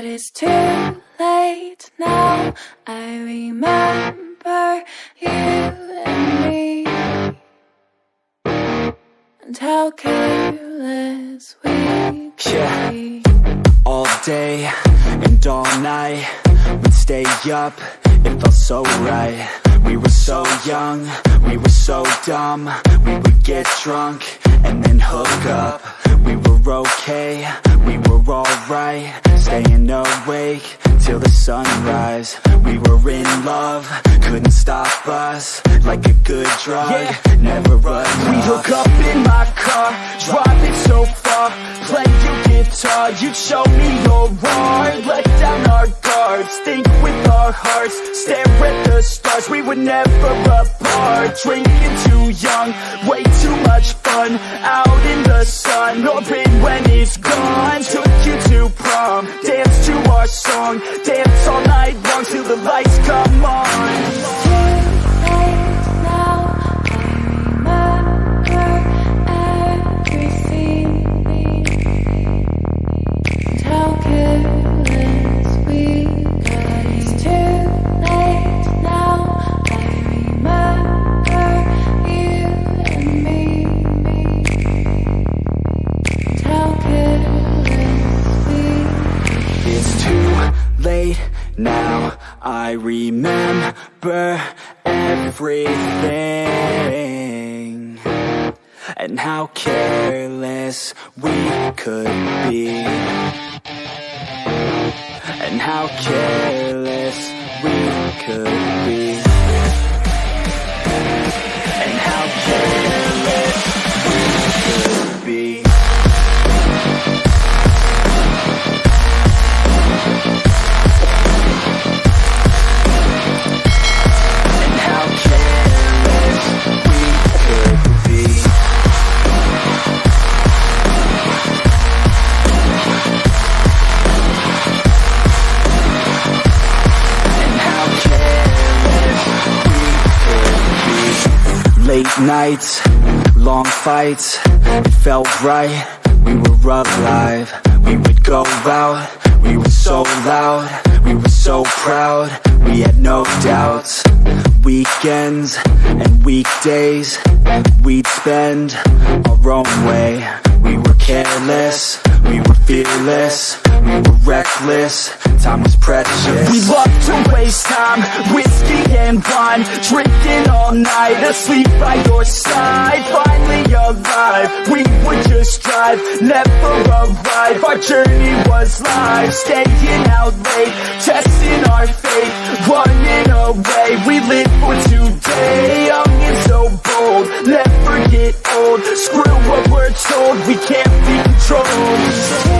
But it's too late now. I remember you and me, and how careless we could be. All day and all night, we'd stay up, it felt so right. We were so young, we were so dumb. We would get drunk and then hook up. We were okay, we were alright, staying awake till the sunrise. We were in love, couldn't stop us, like a good drug, never enough. We hook up in my car, driving so far, play your guitar, you'd show me your art. Let down our guards, think with our hearts, stare at the stars. We were never apart, drinking too young, way too much fun, out in the sun, hoping when it's gone. Took you to prom, dance to our song, dance all night long till the lights come on. Now I remember everything, and how careless we could be, and how careless we could be, and how careless we could be. Late nights, long fights, it felt right, we were alive. We would go out, we were so loud, we were so proud, we had no doubts. Weekends and weekdays, we'd spend our own way. We were careless, we were fearless, we were reckless, time was precious. We loved to waste time, whiskey and wine, drinking all night, asleep by your side. Finally alive, we would just drive, never arrive. Our journey was live, staying out late, testing our fate, running away. We live for today, young and so bold, never get old. Screw what we're told, we can't be controlled.